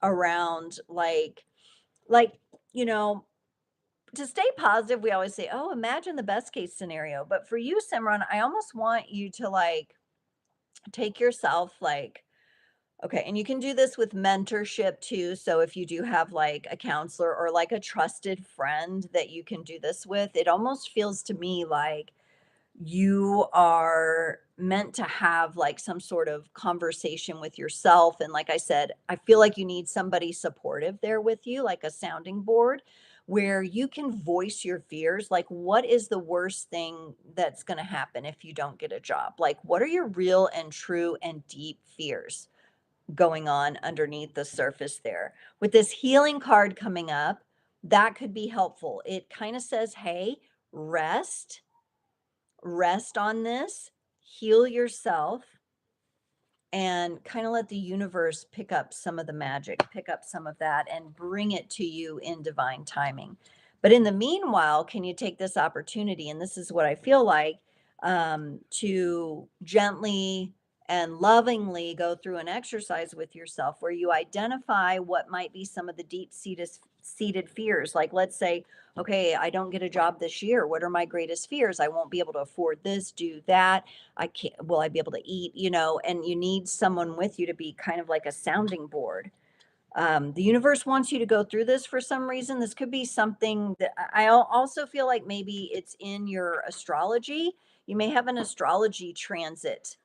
around like you know. To stay positive, we always say, "Oh, imagine the best case scenario." But for you, Simran, I almost want you to like take yourself like, okay, and you can do this with mentorship too. So if you do have like a counselor or like a trusted friend that you can do this with, it almost feels to me like you are meant to have like some sort of conversation with yourself. And like I said, I feel like you need somebody supportive there with you, like a sounding board where you can voice your fears. Like, what is the worst thing that's going to happen if you don't get a job? Like, what are your real and true and deep fears going on underneath the surface there? With this healing card coming up, that could be helpful. It kind of says, hey, rest on this, heal yourself, and kind of let the universe pick up some of the magic, pick up some of that, and bring it to you in divine timing. But in the meanwhile, can you take this opportunity? And this is what I feel like, to gently and lovingly go through an exercise with yourself where you identify what might be some of the deep seated fears. Like, let's say, okay, I don't get a job this year. What are my greatest fears? I won't be able to afford this, do that. I can't, will I be able to eat, you know? And you need someone with you to be kind of like a sounding board. The universe wants you to go through this for some reason. This could be something that also feel like maybe it's in your astrology. You may have an astrology transit.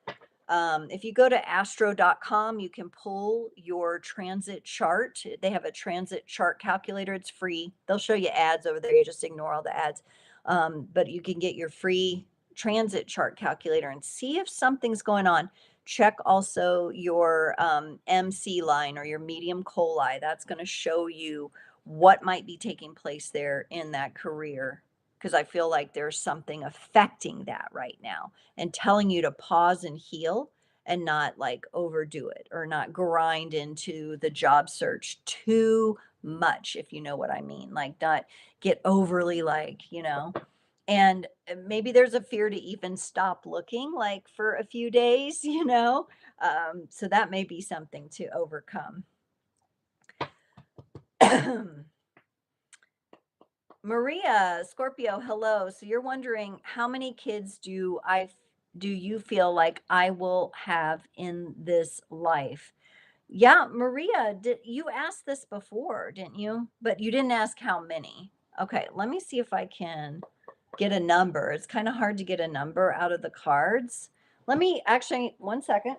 If you go to astro.com, you can pull your transit chart. They have a transit chart calculator. It's free. They'll show you ads over there. You just ignore all the ads. But you can get your free transit chart calculator and see if something's going on. Check also your MC line or your medium coli. That's going to show you what might be taking place there in that career. Because I feel like there's something affecting that right now and telling you to pause and heal and not like overdo it or not grind into the job search too much, if you know what I mean. Like, not get overly like, you know. And maybe there's a fear to even stop looking like for a few days, you know. So that may be something to overcome. Maria, Scorpio, hello. So you're wondering, how many kids do you feel like I will have in this life? Yeah, Maria, did you asked this before, didn't you? But you didn't ask how many. Okay, let me see if I can get a number. It's kind of hard to get a number out of the cards. Let me actually, one second.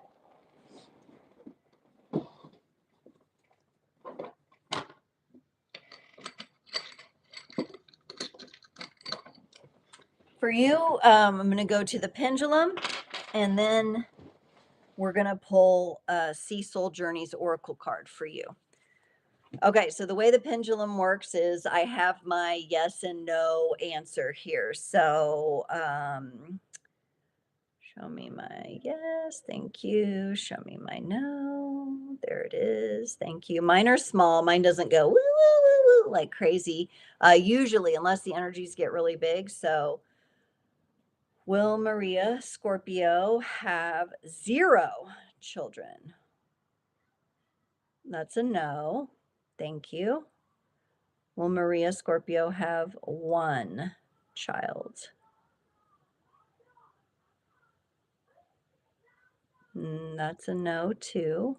For you, I'm going to go to the pendulum, and then we're going to pull a Sea Soul Journeys Oracle card for you. Okay, so the way the pendulum works is I have my yes and no answer here. So, show me my yes, thank you. Show me my no. There it is. Thank you. Mine are small. Mine doesn't go woo woo woo woo like crazy. Usually, unless the energies get really big. So, will Maria Scorpio have 0 children? That's a no. Thank you. Will Maria Scorpio have 1 child? That's a no, too.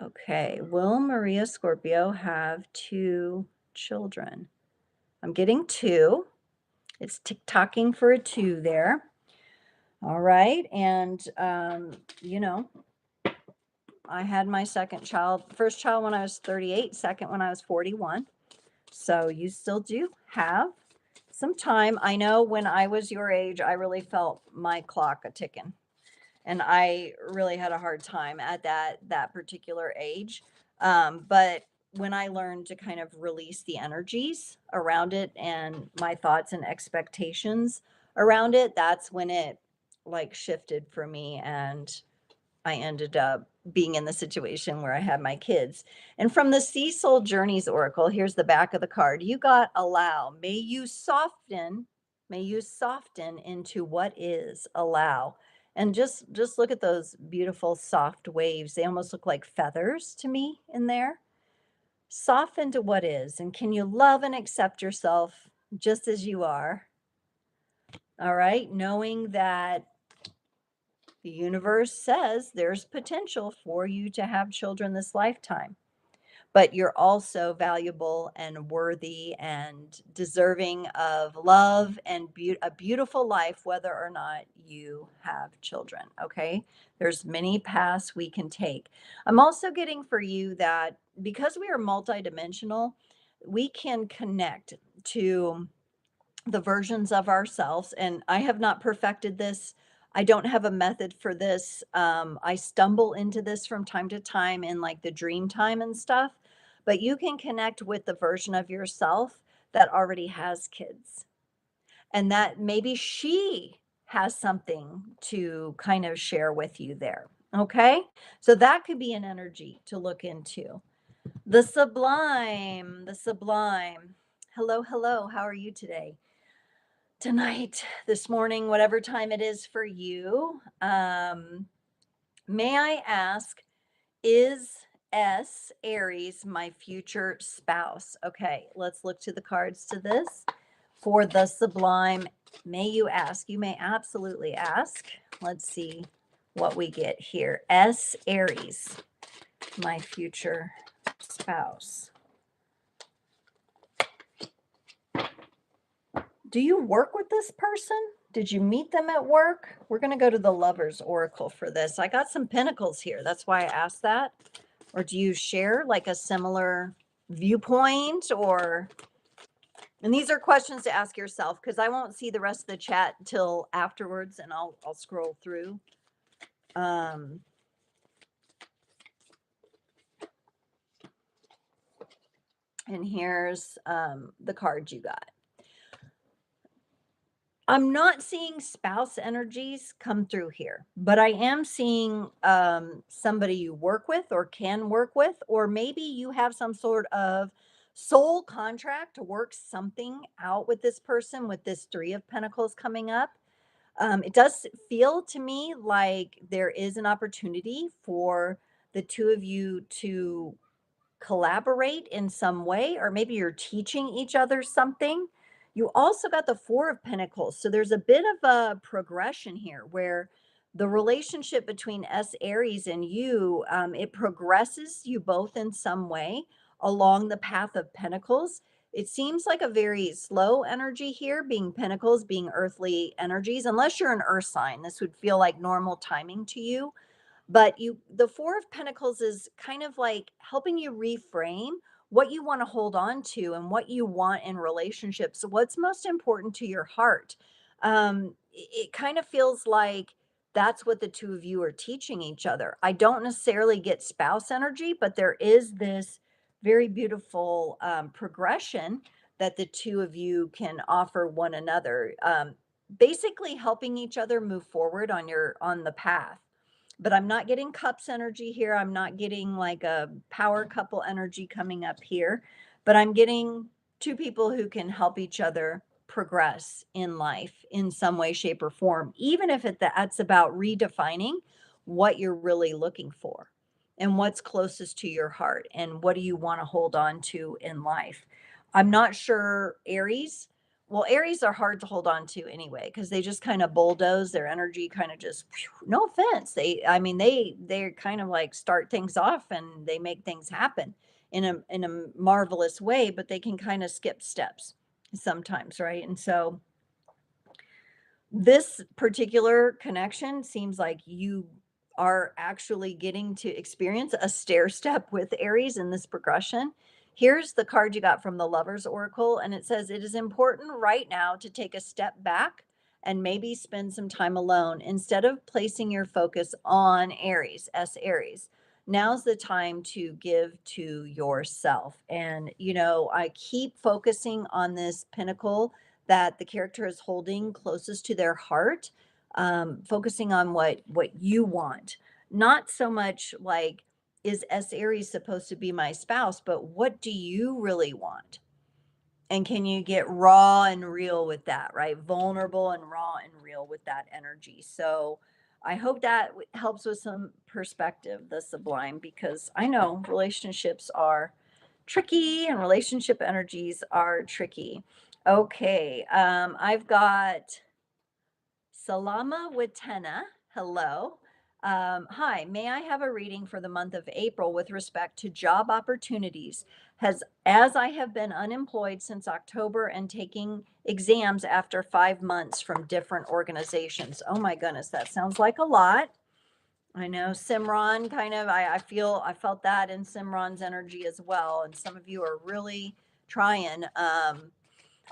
Okay. Will Maria Scorpio have 2 children? I'm getting 2. It's tick-tocking for a 2 there. All right. And, I had my first child when I was 38, second when I was 41. So you still do have some time. I know when I was your age, I really felt my clock a ticking, and I really had a hard time at that particular age. But when I learned to kind of release the energies around it and my thoughts and expectations around it, that's when it like shifted for me, and I ended up being in the situation where I had my kids. And from the Sea Soul Journeys Oracle, here's the back of the card. You got allow. May you soften into what is, allow. And just look at those beautiful soft waves. They almost look like feathers to me in there. Soften to what is. And can you love and accept yourself just as you are? All right. Knowing that the universe says there's potential for you to have children this lifetime, but you're also valuable and worthy and deserving of love and a beautiful life, whether or not you have children. Okay. There's many paths we can take. I'm also getting for you that because we are multidimensional, we can connect to the versions of ourselves. And I have not perfected this. I don't have a method for this. I stumble into this from time to time in like the dream time and stuff, but you can connect with the version of yourself that already has kids, and that maybe she has something to kind of share with you there. Okay. So that could be an energy to look into. The sublime, the sublime. Hello, hello. How are you today? Tonight, this morning, whatever time it is for you. May I ask, is S Aries my future spouse? Okay, let's look to the cards to this. For the sublime, may you ask? You may absolutely ask. Let's see what we get here. S Aries, my future spouse. Do you work with this person? Did you meet them at work? We're going to go to the Lovers Oracle for this. I got some pentacles here. That's why I asked that. Or do you share like a similar viewpoint, or and these are questions to ask yourself because I won't see the rest of the chat till afterwards, and I'll scroll through. Um and here's the card you got. I'm not seeing spouse energies come through here, but I am seeing somebody you work with or can work with, or maybe you have some sort of soul contract to work something out with this person with this 3 of Pentacles coming up. It does feel to me like there is an opportunity for the 2 of you to collaborate in some way, or maybe you're teaching each other something. You also got the 4 of Pentacles. So there's a bit of a progression here where the relationship between S Aries and you, it progresses you both in some way along the path of Pentacles. It seems like a very slow energy here, being Pentacles, being earthly energies. Unless you're an earth sign, this would feel like normal timing to you. But the Four of Pentacles is kind of like helping you reframe what you want to hold on to and what you want in relationships. What's most important to your heart? It kind of feels like that's what the two of you are teaching each other. I don't necessarily get spouse energy, but there is this very beautiful progression that the two of you can offer one another. Basically helping each other move forward on the path. But I'm not getting cups energy here. I'm not getting like a power couple energy coming up here, but I'm getting two people who can help each other progress in life in some way, shape, or form, even if that's about redefining what you're really looking for and what's closest to your heart and what do you want to hold on to in life. I'm not sure Aries. Well, Aries are hard to hold on to anyway because they just kind of bulldoze their energy, kind of just no offense. I mean, they're kind of like start things off and they make things happen in a marvelous way, but they can kind of skip steps sometimes, right? And so this particular connection seems like you are actually getting to experience a stair step with Aries in this progression. Here's the card you got from the Lovers Oracle, and it says it is important right now to take a step back and maybe spend some time alone instead of placing your focus on Aries, S Aries. Now's the time to give to yourself. And, I keep focusing on this pinnacle that the character is holding closest to their heart, focusing on what you want, not so much like is S Aries supposed to be my spouse, but what do you really want? And can you get raw and real with that, right? Vulnerable and raw and real with that energy. So I hope that helps with some perspective, the sublime, because I know relationships are tricky and relationship energies are tricky. Okay, I've got Salama Witena. Hello. Hi, may I have a reading for the month of April with respect to job opportunities? As I have been unemployed since October and taking exams after 5 months from different organizations. Oh my goodness, that sounds like a lot. I know Simran kind of, I felt that in Simran's energy as well. And some of you are really trying.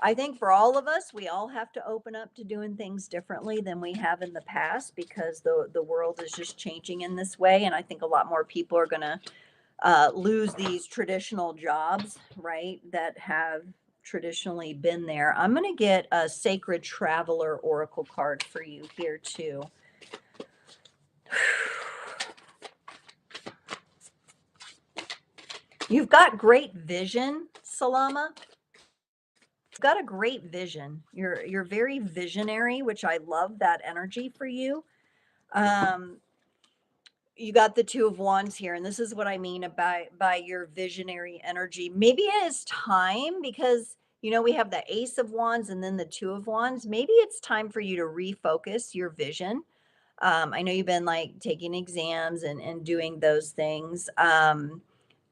I think for all of us, we all have to open up to doing things differently than we have in the past because the world is just changing in this way. And I think a lot more people are going to lose these traditional jobs, right? That have traditionally been there. I'm going to get a Sacred Traveler Oracle card for you here too. You've got great vision, Salama. You've got a great vision. You're very visionary, which I love that energy for you. Um, you got the Two of Wands here, and this is what I mean about by your visionary energy. Maybe it is time because we have the Ace of Wands and then the Two of Wands. Maybe it's time for you to refocus your vision. I know you've been like taking exams and doing those things.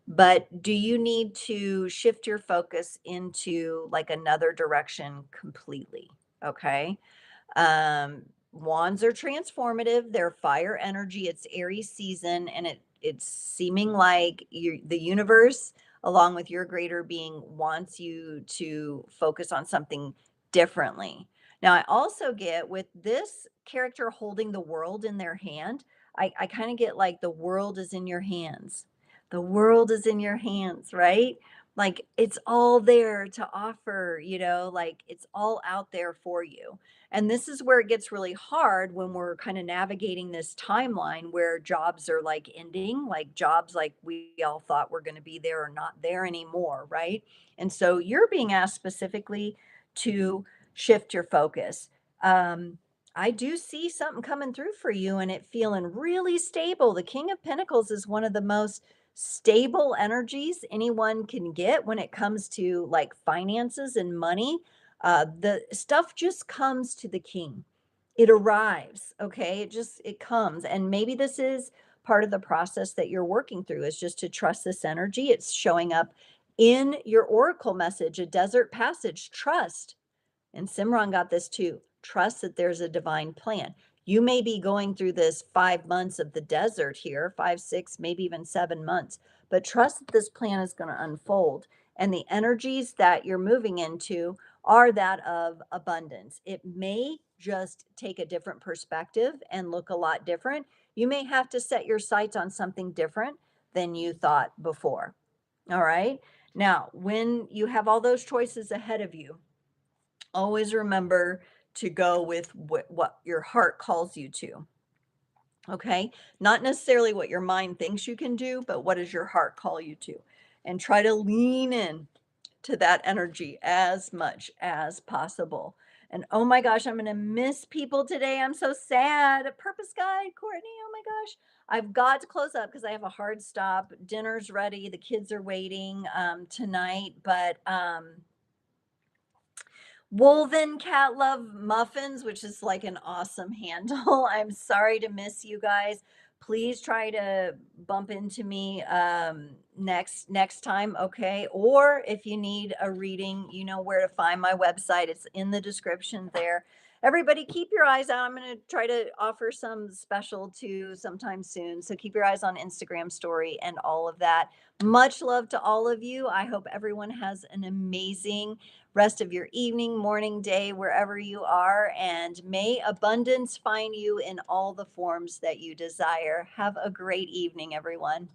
But do you need to shift your focus into like another direction completely? Okay. Wands are transformative. They're fire energy. It's Aries season, and it's seeming like the universe, along with your greater being, wants you to focus on something differently. Now, I also get with this character holding the world in their hand, I kind of get like the world is in your hands. The world is in your hands, right? Like it's all there to offer, like it's all out there for you. And this is where it gets really hard when we're kind of navigating this timeline where jobs are like ending, like jobs like we all thought were going to be there are not there anymore, right? And so you're being asked specifically to shift your focus. I do see something coming through for you and it feeling really stable. The King of Pentacles is one of the most stable energies anyone can get when it comes to like finances and money. The stuff just comes to the king. It arrives, okay? It comes. And maybe this is part of the process that you're working through is just to trust this energy. It's showing up in your oracle message, a desert passage, trust. And Simran got this too. Trust that there's a divine plan. You may be going through this 5 months of the desert here, 5, 6, maybe even 7 months, but trust that this plan is going to unfold. And the energies that you're moving into are that of abundance. It may just take a different perspective and look a lot different. You may have to set your sights on something different than you thought before. All right. Now, when you have all those choices ahead of you, always remember to go with what your heart calls you to. Okay. Not necessarily what your mind thinks you can do, but what does your heart call you to? And try to lean in to that energy as much as possible. And oh my gosh, I'm going to miss people today. I'm so sad. Purpose Guide, Courtney. Oh my gosh. I've got to close up because I have a hard stop. Dinner's ready. The kids are waiting tonight. But Woven Cat Love Muffins, which is like an awesome handle. I'm sorry to miss you guys. Please try to bump into me next time, okay? Or if you need a reading, you know where to find my website. It's in the description there. Everybody, keep your eyes out. I'm going to try to offer some special too sometime soon. So keep your eyes on Instagram story and all of that. Much love to all of you. I hope everyone has an amazing rest of your evening, morning, day, wherever you are. And may abundance find you in all the forms that you desire. Have a great evening, everyone.